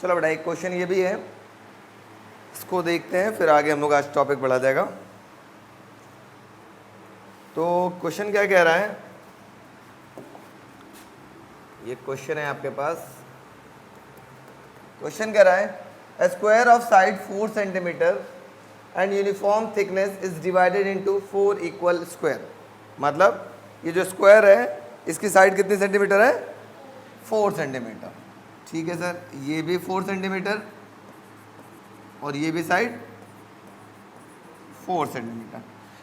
चलो बेटा एक क्वेश्चन ये भी है, इसको देखते हैं फिर आगे हम लोग आज टॉपिक बढ़ा जाएगा। तो क्वेश्चन क्या कह रहा है, ये क्वेश्चन है आपके पास। क्वेश्चन कह रहा है a square of side 4 centimetre and uniform thickness is divided into 4 equal square. मतलब ये जो स्क्वायर है इसकी साइड कितनी सेंटीमीटर है, 4 सेंटीमीटर। ठीक है सर, ये भी 4 सेंटीमीटर और ये भी साइड 4 सेंटीमीटर।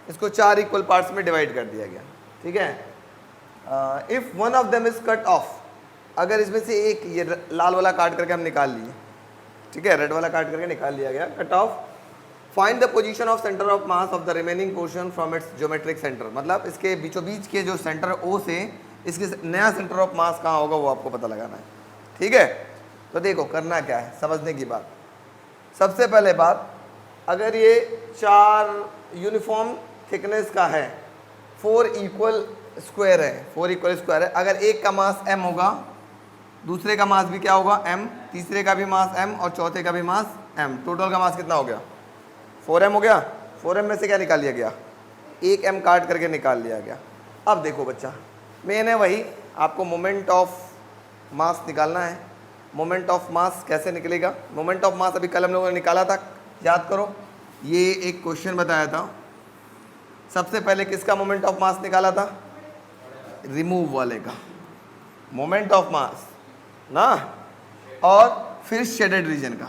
इसको 4 इक्वल पार्ट्स में डिवाइड कर दिया गया। ठीक है, if one of them is cut off, अगर इसमें से एक, ये लाल वाला काट करके हम निकाल लिए, ठीक है, रेड वाला काट करके निकाल लिया गया, cut off, find the position of centre of mass of the remaining portion from its geometric centre. मतलब इसके बीचों बीच के जो सेंटर ओ से इसके नया सेंटर ऑफ मास कहाँ होगा वो आपको पता लगाना है। ठीक है, तो देखो करना क्या है, समझने की बात। सबसे पहले बात, अगर ये 4 यूनिफॉर्म थिकनेस का है, 4 इक्वल स्क्वायर है, 4 इक्वल स्क्वायर है, अगर एक का मास m होगा, दूसरे का मास भी क्या होगा m, तीसरे का भी मास m और चौथे का भी मास m, टोटल का मास कितना हो गया, 4m हो गया। 4m में से क्या निकाल लिया गया, एक m काट करके निकाल लिया गया। अब देखो बच्चा, मेन है वही, आपको मोमेंट ऑफ मास निकालना है। मोमेंट ऑफ मास कैसे निकलेगा, मोमेंट ऑफ मास अभी कल हम लोगों ने निकाला था, याद करो, ये एक क्वेश्चन बताया था। सबसे पहले किसका मोमेंट ऑफ मास निकाला था, रिमूव वाले का मोमेंट ऑफ मास ना, और फिर शेडेड रीजन का।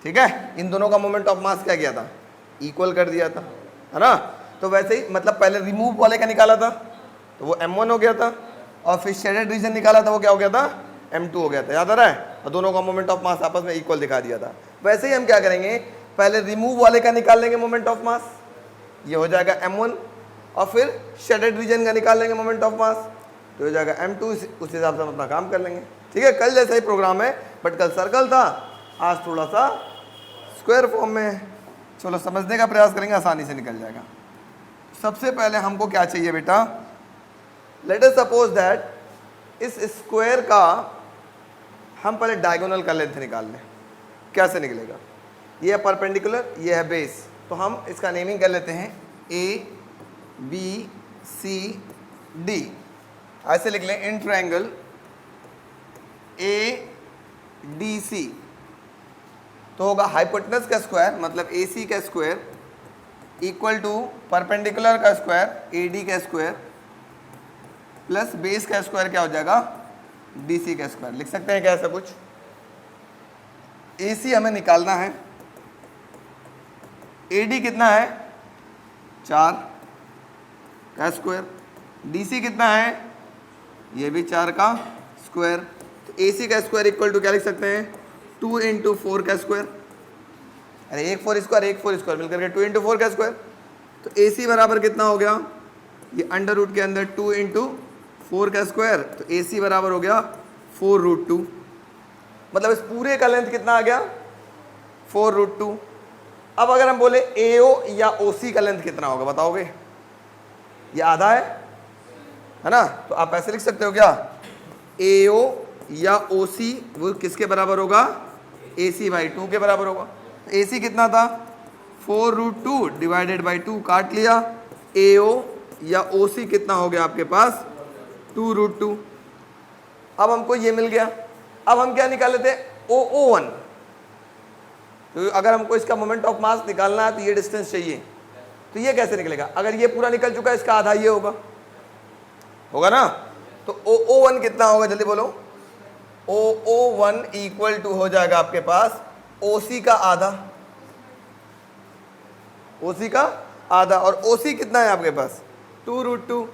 ठीक है, इन दोनों का मोमेंट ऑफ मास क्या किया था, इक्वल कर दिया था, है ना। तो वैसे ही मतलब पहले रिमूव वाले का निकाला था तो वो m1 हो गया था, और फिर शेडेड रीजन निकाला था वो क्या हो गया था, m2 हो गया था, याद आ रहा है। और दोनों का मोमेंट ऑफ मास आपस में इक्वल दिखा दिया था। वैसे ही हम क्या करेंगे, पहले रिमूव वाले का निकाल लेंगे मोमेंट ऑफ मास, ये हो जाएगा m1, और फिर शेडेड रीजन का निकाल लेंगे मोमेंट ऑफ मास, तो हो जाएगा m2। उस हिसाब से हम अपना काम कर लेंगे। ठीक है, कल जैसा ही प्रोग्राम है, बट कल सर्कल था, आज थोड़ा सा स्क्वायर फॉर्म में है। चलो समझने का प्रयास करेंगे, आसानी से निकल जाएगा। सबसे पहले हमको क्या चाहिए बेटा, लेट अस सपोज दैट इस स्क्वायर का हम पहले डायगोनल का लेंथ निकाल लें। कैसे निकलेगा, ये है परपेंडिकुलर, ये है बेस, तो हम इसका नेमिंग कर लेते हैं ABCD। ऐसे लिख लें, इन ट्रायंगल ADC तो होगा हाइपोटेनस का स्क्वायर मतलब AC का स्क्वायर इक्वल टू परपेंडिकुलर का स्क्वायर AD का स्क्वायर प्लस बेस का स्क्वायर क्या हो जाएगा, DC का स्क्वायर। लिख सकते हैं क्या ऐसा कुछ। AC हमें निकालना है, AD कितना है 4 का स्क्वायर, DC कितना है ये भी 4 का स्क्वायर। तो AC का स्क्वायर इक्वल टू क्या लिख सकते हैं, 2 इंटू 4 का स्क्वायर। अरे एक 4 स्क्वायर मिलकर के 2 इंटू 4 का स्क्वायर। तो AC बराबर कितना हो गया, ये अंडर रूट के अंदर 2 इंटू 4 का स्क्वायर, तो AC बराबर हो गया 4√2। मतलब इस पूरे का लेंथ कितना आ गया, 4√2। अब अगर हम बोले AO या OC का लेंथ कितना होगा बताओगे, ये आधा है ना। तो आप ऐसे लिख सकते हो क्या, AO या OC वो किसके बराबर होगा, AC/2 के बराबर होगा। AC कितना था 4√2 डिवाइडेड बाई 2, काट लिया। AO या OC कितना हो गया आपके पास 2√2। अब हमको ये मिल गया। अब हम क्या निकाले थे, OO1। तो अगर हमको इसका मोमेंट ऑफ मास निकालना है तो ये डिस्टेंस चाहिए, तो ये कैसे निकलेगा, अगर ये पूरा निकल चुका है इसका आधा ये होगा ना। तो OO1 कितना होगा जल्दी बोलो, OO1 इक्वल टू हो जाएगा आपके पास OC का आधा, OC का आधा। और OC कितना है आपके पास 2√2,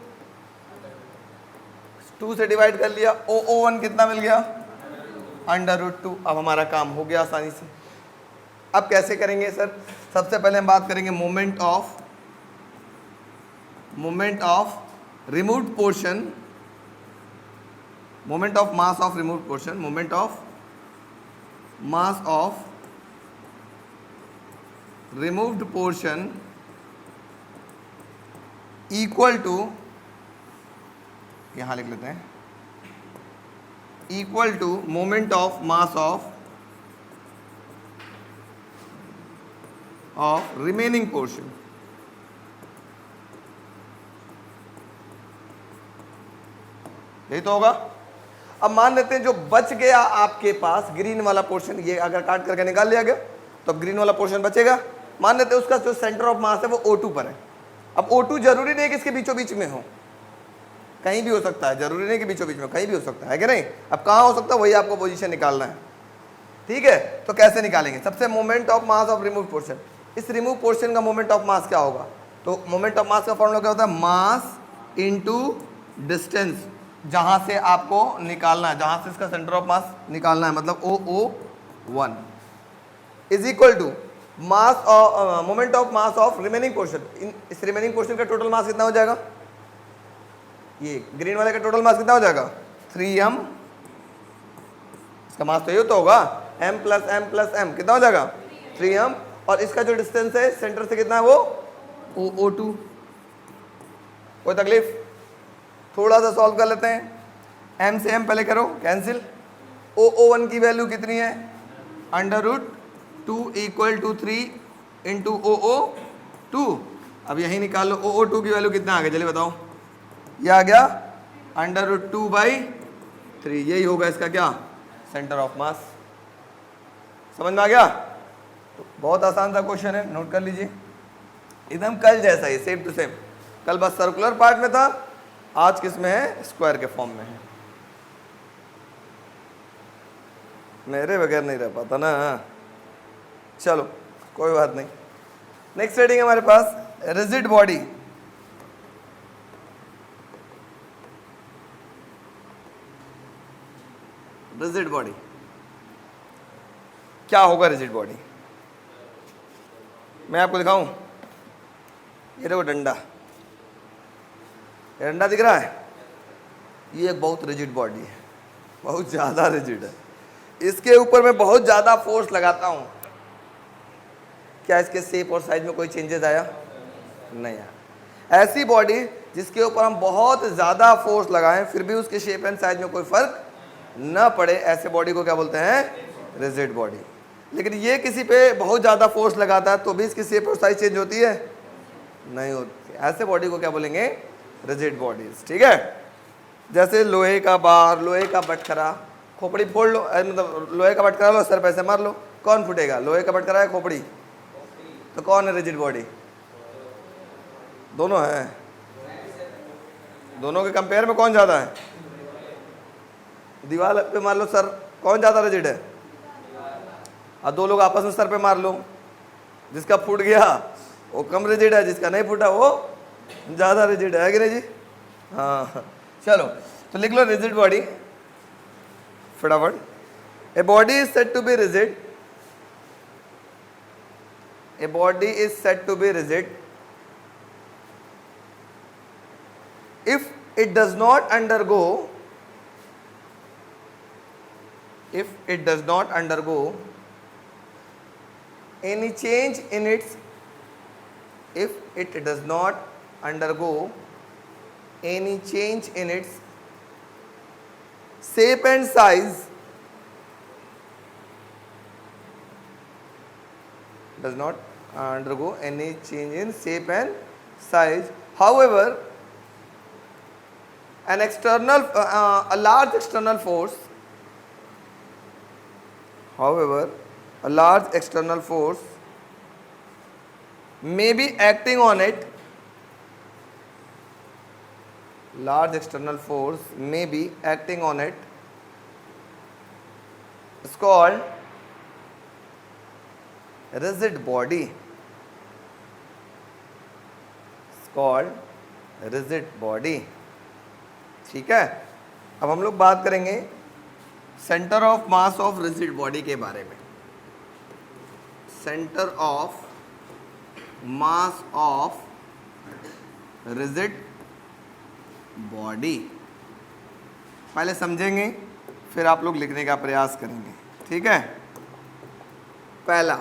2 से डिवाइड कर लिया, OO1 कितना मिल गया √2। अब हमारा काम हो गया आसानी से। अब कैसे करेंगे सर, सबसे पहले हम बात करेंगे moment of removed portion, moment of mass of removed portion, moment of mass of removed portion equal to, यहां लिख लेते हैं, equal to moment of mass of of remaining portion. यही तो होगा। अब मान लेते हैं जो बच गया आपके पास ग्रीन वाला पोर्शन, ये अगर काट करके निकाल लिया गया तो अब ग्रीन वाला पोर्शन बचेगा। मान लेते हैं उसका जो सेंटर ऑफ मास है वो O2 पर है। अब O2 जरूरी नहीं कि इसके बीचों बीच में हो, कहीं भी हो सकता है, जरूरी नहीं कि बीचों बीच में, कहीं भी हो सकता है कि नहीं। अब कहाँ हो सकता है वही आपको पोजीशन निकालना है, ठीक है। तो कैसे निकालेंगे? सबसे moment of mass of remove portion, इस रिमूव पोर्शन का मोमेंट ऑफ मास क्या होगा? तो मोमेंट ऑफ मास का फॉर्मूला क्या होता है? मास इनटू डिस्टेंस, जहां से आपको निकालना है, जहां से इसका सेंटर ऑफ मास निकालना है, मतलब OO1 is equal to mass moment of mass of remaining portion. इस रिमेनिंग पोर्शन का टोटल मास कितना हो जाएगा? ये ग्रीन वाले का टोटल मास कितना हो जाएगा? 3m, इसका मास तो ये तो होगा m plus m plus m, कितना हो जाएगा? 3m। और इसका जो डिस्टेंस है सेंटर से कितना है वो OO2। कोई तकलीफ? थोड़ा सा सॉल्व कर लेते हैं। m से m पहले करो कैंसिल। OO1 की वैल्यू कितनी है? √2 इक्वल टू 3 इंटू OO2। अब यही निकाल लो OO2 की वैल्यू कितना आ गया, चलिए बताओ। ये आ गया √2/3, यही होगा इसका क्या? Centre of mass. समझ में आ गया? तो बहुत आसान सा क्वेश्चन है, नोट कर लीजिए, एकदम कल जैसा ही, सेम टू सेम। कल बस सर्कुलर पार्ट में था, आज किस में है? स्क्वायर के फॉर्म में है। मेरे बगैर नहीं रह पाता ना। चलो कोई बात नहीं। नेक्स्ट हेडिंग हमारे पास रिजिड बॉडी। रिजिड बॉडी क्या होगा? रिजिड बॉडी मैं आपको दिखाऊं, ये देखो डंडा, ये डंडा दिख रहा है, ये एक बहुत रिजिड बॉडी है, बहुत ज़्यादा रिजिड है। इसके ऊपर मैं बहुत ज़्यादा फोर्स लगाता हूँ, क्या इसके शेप और साइज में कोई चेंजेस आया? नहीं आया। ऐसी बॉडी जिसके ऊपर हम बहुत ज़्यादा फोर्स लगाएं फिर भी उसके शेप एंड साइज में कोई फर्क न पड़े, ऐसे बॉडी को क्या बोलते हैं? Rigid body. लेकिन ये किसी पे बहुत ज़्यादा फोर्स लगाता है तो भी इसकी शेप और साइज चेंज होती है? नहीं होती। ऐसे बॉडी को क्या बोलेंगे? रिजिड बॉडीज, ठीक है। जैसे लोहे का बार, लोहे का बटखरा, खोपड़ी फोड़ लो, मतलब लोहे का बटखरा लो, सर पे से मार लो, कौन फूटेगा? लोहे का बटखरा है खोपड़ी, तो कौन है रिजिड बॉडी? दोनों है। दोनों के कंपेयर में कौन ज़्यादा है? दीवार पे मार लो सर, कौन ज़्यादा रिजिड है? और दो लोग आपस में सर पे मार लो, जिसका फूट गया वो कम रिजिड है, जिसका नहीं फूटा वो ज़्यादा रिजिड है कि नहीं जी? हाँ चलो तो लिख लो रिजिड बॉडी फटाफट। A body is said to be rigid, a body is said to be rigid if it does not undergo any change in its shape and size, does not undergo any change in shape and size. However, a large external force may be acting on it. Large external force may be acting on it. It's called rigid body. It's called rigid body. ठीक है। अब हम लोग बात करेंगे centre of mass of rigid body के बारे में। Centre of mass of rigid body पहले समझेंगे, फिर आप लोग लिखने का प्रयास करेंगे, ठीक है। पहला,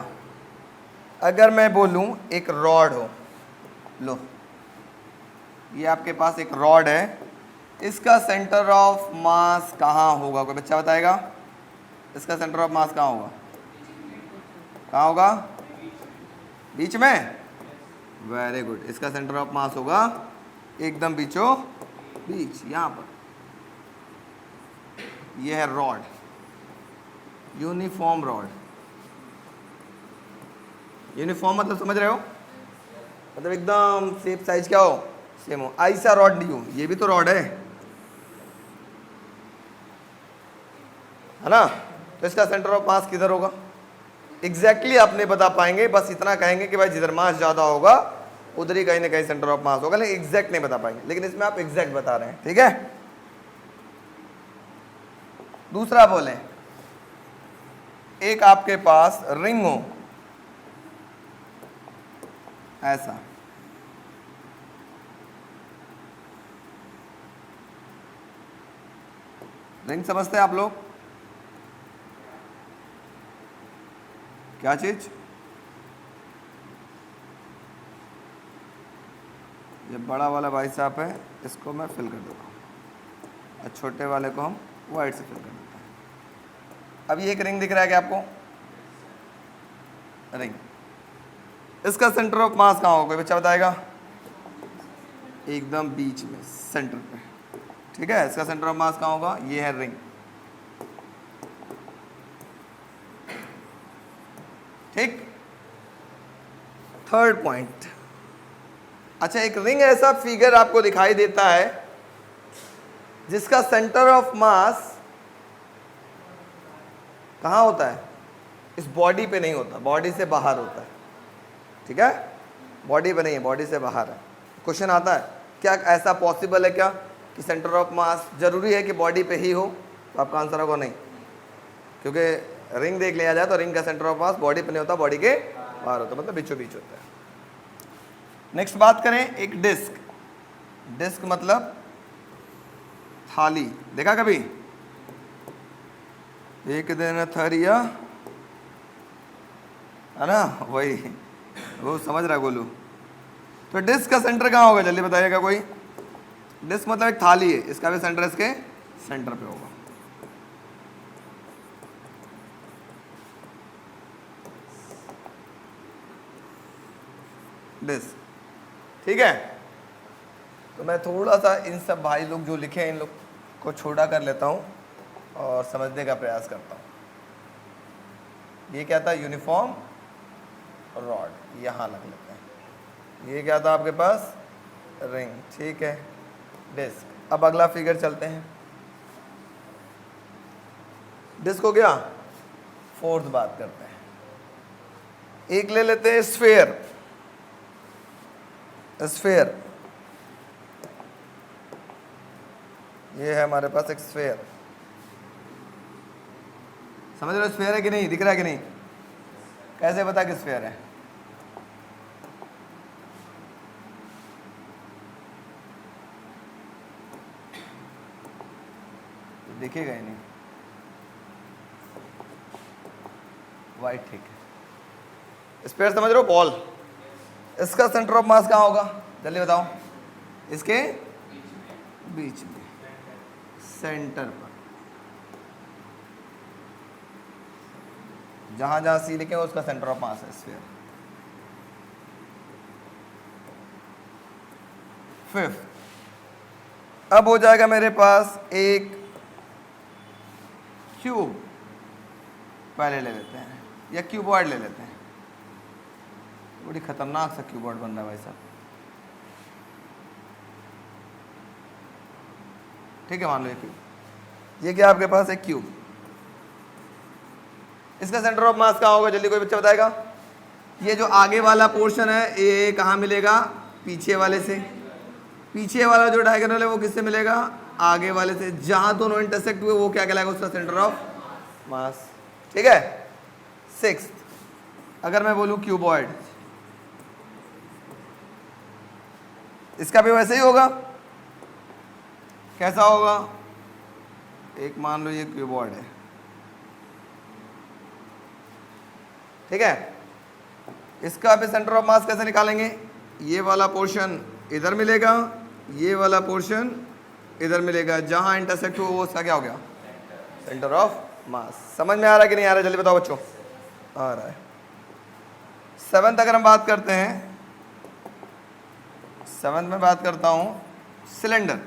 अगर मैं बोलूं एक रॉड हो, लो ये आपके पास एक रॉड है, इसका सेंटर ऑफ मास कहाँ होगा? कोई बच्चा बताएगा? इसका सेंटर ऑफ मास कहाँ होगा? कहाँ होगा? बीच में, वेरी गुड। इसका सेंटर ऑफ मास होगा एकदम बीचों बीच, यहां पर। यह है रॉड, यूनिफॉर्म रॉड। यूनिफॉर्म मतलब समझ रहे हो, मतलब एकदम सेम साइज क्या हो, सेम हो। ऐसा रॉड नहीं हो, ये भी तो रॉड है ना। तो इसका सेंटर ऑफ मास किधर होगा, एग्जैक्टली आप नहीं बता पाएंगे, बस इतना कहेंगे कि भाई जिधर मास ज्यादा होगा उधर ही कहीं ना कहीं सेंटर ऑफ मास होगा, लेकिन एग्जैक्ट नहीं बता पाएंगे। लेकिन इसमें आप एग्जैक्ट बता रहे हैं, ठीक है। दूसरा बोले, एक आपके पास रिंग हो ऐसा, रिंग समझते हैं आप लोग, क्या चीज, ये बड़ा वाला भाई साहब है, इसको मैं फिल कर दूंगा और छोटे वाले को हम वाइट से फिल कर देते हैं। अब ये एक रिंग दिख रहा है क्या आपको, रिंग। इसका सेंटर ऑफ मास कहाँ होगा, कोई बच्चा बताएगा, एकदम बीच में सेंटर पे, ठीक है। इसका सेंटर ऑफ मास कहाँ होगा, ये है रिंग, ठीक। थर्ड पॉइंट, अच्छा एक रिंग ऐसा फिगर आपको दिखाई देता है जिसका सेंटर ऑफ मास कहाँ होता है, इस बॉडी पे नहीं होता, बॉडी से बाहर होता है, ठीक है। बॉडी पे नहीं है, बॉडी से बाहर है। क्वेश्चन आता है क्या ऐसा पॉसिबल है क्या कि सेंटर ऑफ मास जरूरी है कि बॉडी पे ही हो, तो आपका आंसर होगा नहीं, क्योंकि रिंग देख लिया जाए तो रिंग का सेंटर ऑफ मास बॉडी पे नहीं होता, बॉडी के बाहर होता है, मतलब बीचों बीच होता है। नेक्स्ट बात करें, एक डिस्क। डिस्क मतलब थाली, देखा कभी, एक दिन थरिया, है ना, वही वो समझ रहा गोलू। तो डिस्क का सेंटर कहाँ होगा, जल्दी बताइएगा कोई। डिस्क मतलब एक थाली है, इसका भी सेंटर इसके सेंटर पे होगा। डिस्क, ठीक है। तो मैं थोड़ा सा इन सब भाई लोग जो लिखे हैं इन लोग को छोटा कर लेता हूँ और समझने का प्रयास करता हूँ। ये क्या था, यूनिफॉर्म रॉड, यहाँ लग लेते हैं। ये क्या था आपके पास, रिंग, ठीक है, डिस्क। अब अगला फिगर चलते हैं, डिस्क हो गया। फोर्थ बात करते हैं, एक ले लेते हैं स्फीयर। स्फीयर, ये है हमारे पास एक स्फीयर, समझ रहे हो स्फीयर है कि नहीं, दिख रहा है कि नहीं, कैसे पता कि स्फीयर है, दिखेगा ही नहीं, वाइट, ठीक है। स्फीयर समझ रहे हो, बॉल। इसका सेंटर ऑफ मास कहाँ होगा, जल्दी बताओ, इसके बीच में, सेंटर पर, जहां जहां सी लिखे उसका सेंटर ऑफ मास है स्फीयर। फिफ्थ, अब हो जाएगा मेरे पास एक क्यूब, पहले ले लेते हैं, या क्यूबॉइड ले लेते हैं। बड़ी खतरनाक सा क्यूबॉइड बन रहा है भाई साहब, ठीक है, मान लो ये क्यूब। ये क्या आपके पास है, क्यूब। इसका सेंटर ऑफ मास कहाँ होगा, जल्दी कोई बच्चा बताएगा। ये जो आगे वाला पोर्शन है ये कहाँ मिलेगा, पीछे वाले से। पीछे वाला जो डायगोनल है वो किससे मिलेगा, आगे वाले से। जहां दोनों इंटरसेक्ट हुए वो क्या कहलाएगा, उसका सेंटर ऑफ मास, ठीक है। सिक्स्थ, अगर मैं बोलूं क्यूबॉइड, इसका भी वैसे ही होगा, कैसा होगा, एक मान लो ये क्यूबॉइड है, ठीक है। इसका भी सेंटर ऑफ मास कैसे निकालेंगे, ये वाला पोर्शन इधर मिलेगा, ये वाला पोर्शन इधर मिलेगा, जहां इंटरसेक्ट हो वो उसका क्या हो गया, सेंटर ऑफ मास। समझ में आ रहा है कि नहीं आ रहा है, जल्दी बताओ बच्चों, आ रहा है। 7th अगर हम बात करते हैं, 7th में बात करता हूं सिलेंडर।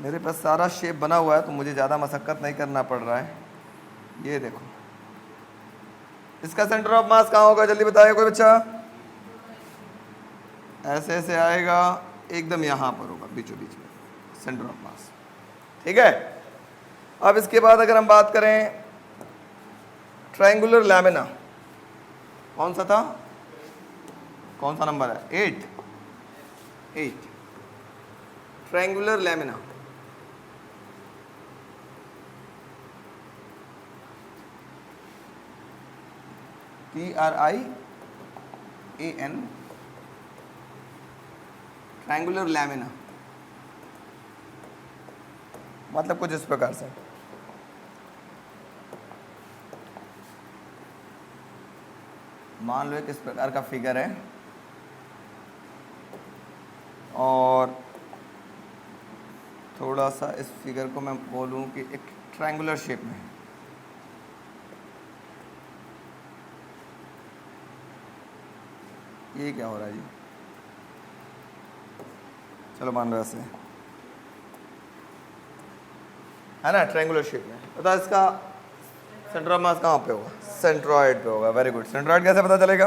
मेरे पास सारा शेप बना हुआ है तो मुझे ज़्यादा मशक्कत नहीं करना पड़ रहा है। ये देखो, इसका सेंटर ऑफ मास कहाँ होगा, जल्दी बताएगा कोई बच्चा। ऐसे ऐसे आएगा, एकदम यहाँ पर होगा, बीचों बीच में सेंटर ऑफ मास। ठीक है, अब इसके बाद अगर हम बात करें ट्रायंगुलर लैमिना, कौन सा था, कौन सा नंबर है, 8 triangular lamina. TRIAN, triangular lamina मतलब कुछ इस प्रकार से। मान लो एक इस प्रकार का फिगर है और थोड़ा सा इस फिगर को मैं बोलूं कि एक ट्रायंगुलर शेप में है। ये क्या हो रहा है जी, चलो मान लो ऐसे है ना, ट्रायंगुलर शेप में। बता इसका सेंटर ऑफ मास कहाँ पे होगा, सेंट्रॉइड पे होगा। Very good. सेंट्रॉइड कैसे पता चलेगा,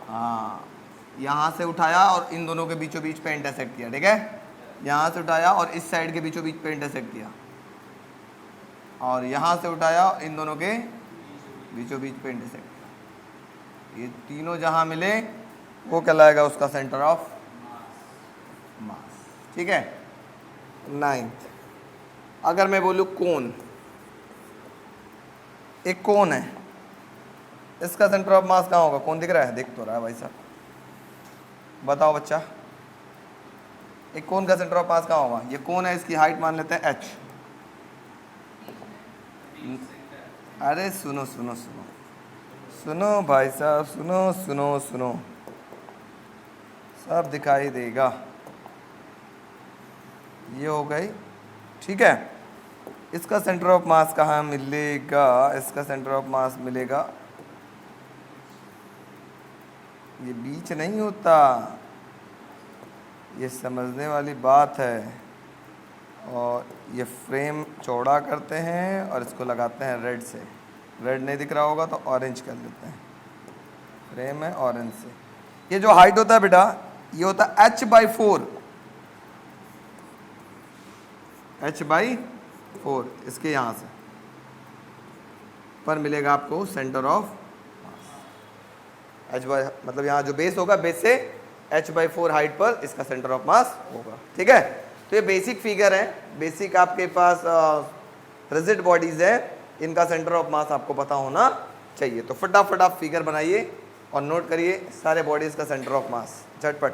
हाँ, यहाँ से उठाया और इन दोनों के बीचों बीच पे इंटरसेक्ट किया। ठीक है, यहाँ से उठाया और इस साइड के बीचों बीच पे इंटरसेक्ट किया, और यहाँ से उठाया और इन दोनों के बीचों बीच पे इंटरसेक्ट किया। ये तीनों जहाँ मिले वो कहलाएगा उसका सेंटर ऑफ मास। ठीक है। 9th, अगर मैं बोलूँ कोन, एक कोन है, इसका सेंटर ऑफ मास कहाँ होगा, कौन दिख रहा है, दिख तो रहा है भाई साहब, बताओ बच्चा, एक कोन का सेंटर ऑफ मास कहाँ होगा। ये कोन है, इसकी हाइट मान लेते हैं h। अरे सुनो सुनो सुनो सुनो भाई साहब, सुनो सुनो सुनो, सब दिखाई देगा। ये हो गई। ठीक है, इसका सेंटर ऑफ मास कहाँ मिलेगा, इसका सेंटर ऑफ मास मिलेगा, ये बीच नहीं होता, ये समझने वाली बात है। और ये फ्रेम चौड़ा करते हैं और इसको लगाते हैं रेड से। रेड नहीं दिख रहा होगा तो ऑरेंज कर लेते हैं, फ्रेम है ऑरेंज से। ये जो हाइट होता है बेटा, ये होता है h/4, h/4, इसके यहाँ से पर मिलेगा आपको सेंटर ऑफ मास। मतलब यहाँ जो बेस होगा, बेस से h/4 हाइट पर इसका सेंटर ऑफ मास होगा। ठीक है, तो ये बेसिक फिगर है, बेसिक आपके पास रिजिड बॉडीज है, इनका सेंटर ऑफ मास आपको पता होना चाहिए। तो फटाफट आप फिगर बनाइए और नोट करिए सारे बॉडीज का सेंटर ऑफ मास झटपट।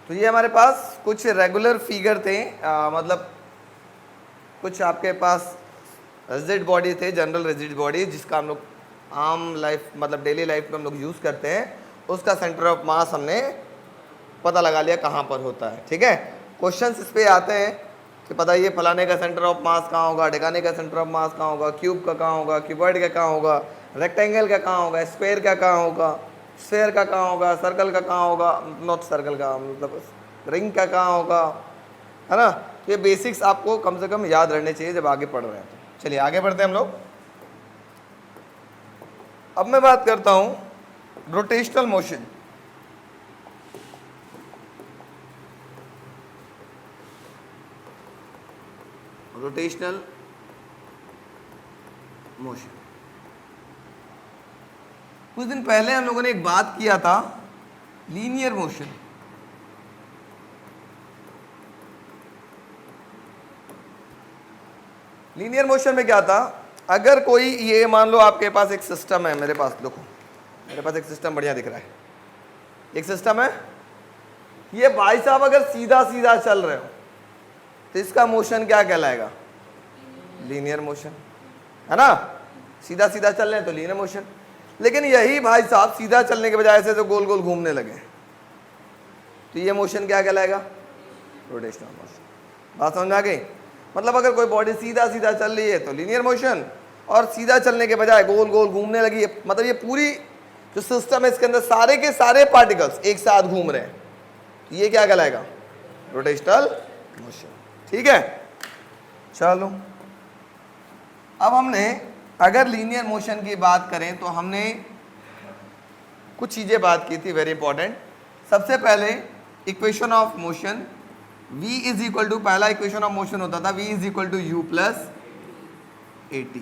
तो ये हमारे पास कुछ रेगुलर फिगर थे, मतलब कुछ आपके पास रिजिड बॉडी थे, जनरल रिजिड बॉडी, जिसका हम लोग आम लाइफ मतलब डेली लाइफ में हम लोग यूज़ करते हैं। उसका सेंटर ऑफ मास हमने पता लगा लिया कहाँ पर होता है। ठीक है, क्वेश्चंस इस पे आते हैं कि पता ये फलाने का सेंटर ऑफ मास कहाँ होगा, ढिकाने का सेंटर ऑफ मास कहाँ होगा, क्यूब का कहाँ होगा, क्यूबॉइड का कहाँ होगा, रेक्टेंगल का कहाँ होगा, स्क्वायर का कहाँ होगा, स्फेयर का कहाँ होगा, सर्कल का कहाँ होगा, नॉट सर्कल का मतलब रिंग का कहाँ होगा, है ना। तो ये बेसिक्स आपको कम से कम याद रहने चाहिए जब आगे पढ़ रहे हैं। तो चलिए आगे बढ़ते हैं हम लोग। अब मैं बात करता हूँ रोटेशनल मोशन। रोटेशनल मोशन, कुछ दिन पहले हम लोगों ने एक बात किया था लीनियर मोशन। लीनियर मोशन में क्या था, अगर कोई ये मान लो आपके पास एक सिस्टम है, मेरे पास देखो, मेरे पास एक सिस्टम बढ़िया दिख रहा है, एक सिस्टम है, ये भाई साहब अगर सीधा सीधा चल रहे हो तो इसका मोशन क्या कहलाएगा, लीनियर मोशन, है ना। सीधा सीधा चल रहे हैं तो लीनियर मोशन। लेकिन यही भाई साहब सीधा चलने के बजाय ऐसे तो गोल गोल घूमने लगे, तो ये मोशन क्या कहलाएगा? Rotational motion. बात समझ में आ गई? मतलब अगर कोई बॉडी सीधा सीधा चल रही है तो लीनियर मोशन, और सीधा चलने के बजाय गोल गोल घूमने लगी है, मतलब ये पूरी जो सिस्टम है इसके अंदर सारे के सारे पार्टिकल्स एक साथ घूम रहे हैं, तो ये क्या कहलाएगा? Rotational motion. ठीक है, चलो अब हमने अगर लीनियर मोशन की बात करें तो हमने कुछ चीजें बात की थी वेरी इंपॉर्टेंट। सबसे पहले equation of motion, v is equal to, पहला इक्वेशन ऑफ मोशन होता था v is equal to u plus at।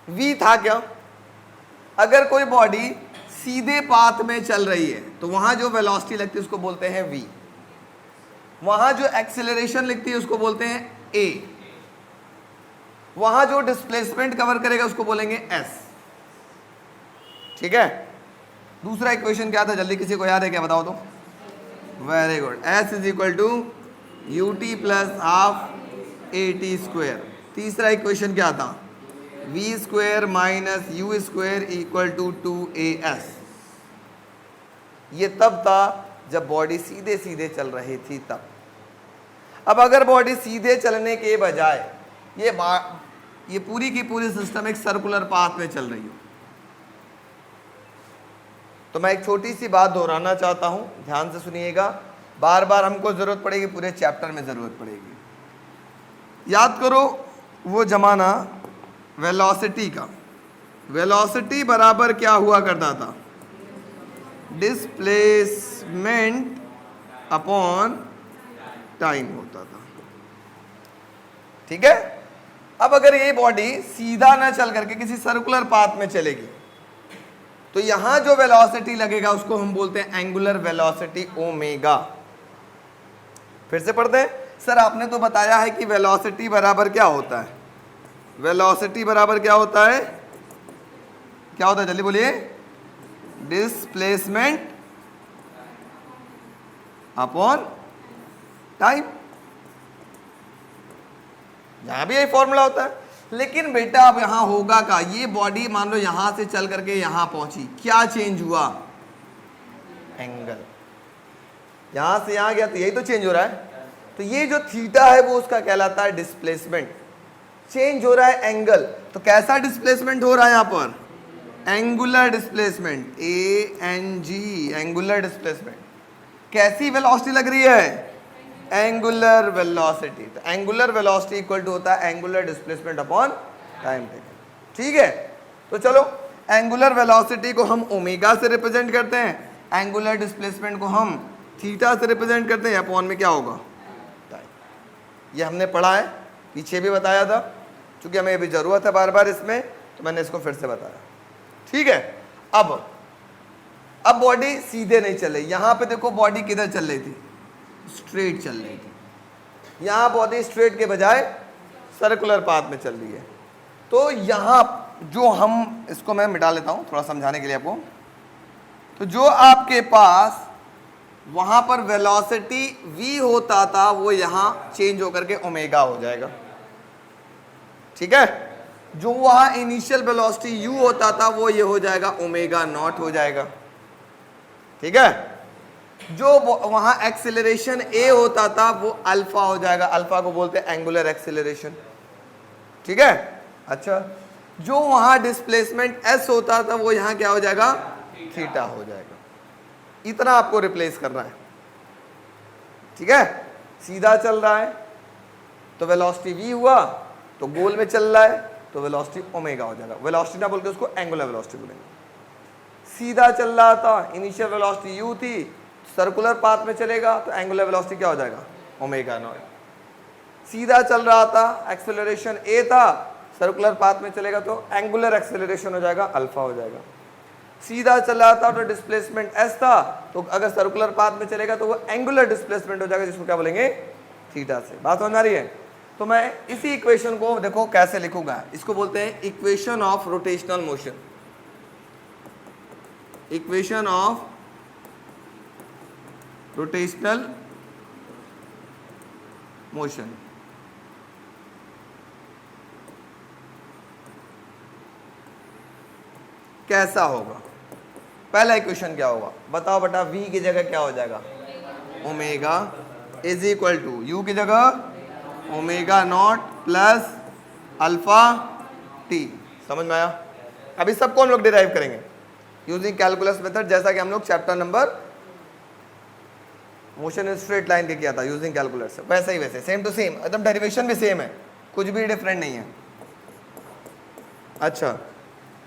v था क्या? अगर कोई बॉडी सीधे पाथ में चल रही है तो वहां जो वेलोसिटी लगती है उसको बोलते हैं v, वहां जो एक्सेलरेशन लिखती है उसको बोलते हैं a, वहां जो डिस्प्लेसमेंट कवर करेगा उसको बोलेंगे s। ठीक है, दूसरा इक्वेशन क्या था? जल्दी किसी को याद है क्या? बताओ तो। Very good, s is equal to u t plus half a t square. तीसरा इक्वेशन क्या था? v square minus u square equal to 2as। ये तब था जब बॉडी सीधे सीधे चल रही थी तब। अब अगर बॉडी सीधे चलने के बजाय ये पूरी की पूरी सिस्टम एक सर्कुलर पाथ में चल रही हो, तो मैं एक छोटी सी बात दोहराना चाहता हूं, ध्यान से सुनिएगा, बार बार हमको जरूरत पड़ेगी, पूरे चैप्टर में जरूरत पड़ेगी। याद करो वो जमाना वेलोसिटी का। वेलोसिटी बराबर क्या हुआ करता था? डिस्प्लेसमेंट अपॉन टाइम होता था। ठीक है, अब अगर ये बॉडी सीधा ना चल करके किसी सर्कुलर पाथ में चलेगी तो यहां जो वेलोसिटी लगेगा उसको हम बोलते हैं एंगुलर वेलोसिटी ओमेगा। फिर से पढ़ते हैं। सर आपने तो बताया है कि वेलोसिटी बराबर क्या होता है? वेलोसिटी बराबर क्या होता है? क्या होता है जल्दी बोलिए। Displacement upon time. यहां भी यही फॉर्मूला होता है, लेकिन बेटा अब यहां होगा का, ये बॉडी मान लो यहां से चल करके यहां पहुंची, क्या चेंज हुआ? एंगल। यहां से यहां गया तो यही तो चेंज हो रहा है, तो ये जो थीटा है वो उसका कहलाता है डिस्प्लेसमेंट। चेंज हो रहा है एंगल, तो कैसा डिस्प्लेसमेंट हो रहा है यहां पर? Angular displacement, ANG, angular displacement. कैसी वेलोसिटी लग रही है? Angular velocity. तो एंगुलर वेलोसिटी इक्वल टू होता है angular displacement upon time taken. ठीक है, तो चलो एंगुलर वेलोसिटी को हम ओमेगा से रिप्रेजेंट करते हैं, एंगुलर डिस्प्लेसमेंट को हम थीटा से रिप्रेजेंट करते हैं। अपॉन में क्या होगा? टाइम। ये हमने पढ़ा है, पीछे भी बताया था, क्योंकि हमें अभी जरूरत है बार बार इसमें, तो मैंने इसको फिर से बताया। ठीक है, अब बॉडी सीधे नहीं चल रही। यहां पे देखो बॉडी किधर चल रही थी? स्ट्रेट चल रही थी। यहां बॉडी स्ट्रेट के बजाय सर्कुलर पाथ में चल रही है। तो यहां जो हम, इसको मैं मिटा लेता हूं थोड़ा समझाने के लिए आपको। तो जो आपके पास वहां पर वेलोसिटी v होता था वो यहां चेंज होकर के ओमेगा हो जाएगा। ठीक है, जो वहां इनिशियल वेलोसिटी u होता था वो ये हो जाएगा ओमेगा नॉट हो जाएगा। ठीक है, जो वहां एक्सेलरेशन a होता था वो अल्फा हो जाएगा, अल्फा को बोलते हैं एंगुलर एक्सेलरेशन। ठीक है, अच्छा, जो वहां डिस्प्लेसमेंट s होता था वो यहां क्या हो जाएगा? थीटा हो जाएगा। इतना आपको रिप्लेस करना है। ठीक है, सीधा चल रहा है तो वेलोसिटी v हुआ, तो गोल में चल रहा है तो वेलोसिटी ओमेगा हो जाएगा। वेलोसिटी ना बोल के उसको एंगुलर वेलोसिटी बोलेंगे। सीधा चल रहा था, इनिशियल वेलोसिटी u थी, सर्कुलर पाथ में चलेगा तो एंगुलर वेलोसिटी क्या हो जाएगा? Omega not. सीधा चल रहा था, एक्सेलरेशन a था, सर्कुलर पाथ में चलेगा तो एंगुलर एक्सेलरेशन हो जाएगा, अल्फा हो जाएगा। सीधा चल रहा था तो डिस्प्लेसमेंट s था, तो अगर सर्कुलर पाथ में चलेगा तो वो एंगुलर डिस्प्लेसमेंट हो जाएगा, जिसको क्या बोलेंगे? थीटा से। बात समझ आ रही है? तो मैं इसी इक्वेशन को देखो कैसे लिखूंगा, इसको बोलते हैं equation of rotational motion. Equation of rotational motion. कैसा होगा? पहला इक्वेशन क्या होगा बताओ बेटा, v की जगह क्या हो जाएगा, omega is equal to u की जगह omega naught plus alpha t. समझ में आया? अभी सबको हम लोग डिराइव करेंगे यूजिंग कैलकुलस मेथड, जैसा कि हम लोग chapter number motion in straight line के किया था यूजिंग कैलकुलस, वैसे ही वैसे सेम टू सेम, एकदम डेरिवेशन भी सेम है, कुछ भी डिफरेंट नहीं है। अच्छा,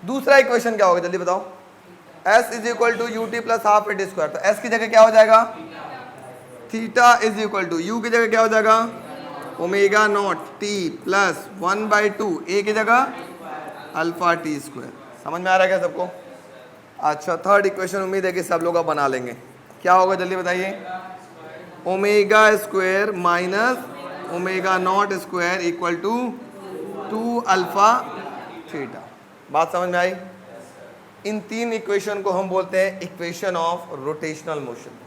दूसरा इक्वेशन क्या होगा जल्दी बताओ, s is equal to u t plus half at square, तो s की जगह क्या हो जाएगा, theta is equal to u की जगह क्या हो जाएगा, omega naught t plus 1/2 a की जगह अल्फा टी स्क्वायर। समझ में आ रहा है क्या सबको? अच्छा, थर्ड इक्वेशन उम्मीद है कि सब लोग अब बना लेंगे। क्या होगा जल्दी बताइए, omega square minus omega naught square equal to 2 alpha theta. बात समझ में आई? इन तीन इक्वेशन को हम बोलते हैं इक्वेशन ऑफ रोटेशनल मोशन।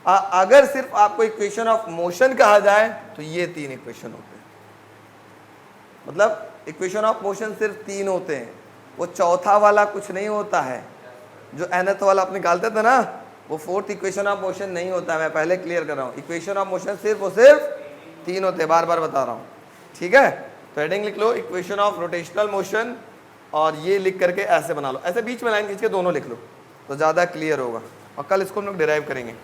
अगर सिर्फ आपको इक्वेशन ऑफ मोशन कहा जाए तो ये तीन इक्वेशन होते हैं, मतलब इक्वेशन ऑफ मोशन सिर्फ तीन होते हैं, वो चौथा वाला कुछ नहीं होता है, जो nth वाला आप निकालते थे ना, वो फोर्थ इक्वेशन ऑफ मोशन नहीं होता है। मैं पहले क्लियर कर रहा हूँ, इक्वेशन ऑफ मोशन सिर्फ और सिर्फ तीन होते हैं, बार बार बता रहा हूँ, ठीक है? तो हेडिंग लिख लो इक्वेशन ऑफ रोटेशनल मोशन, और ये लिख करके ऐसे बना लो, ऐसे बीच में लाइन खींच के दोनों लिख लो तो ज़्यादा क्लियर होगा, और कल इसको हम लोग डिराइव करेंगे।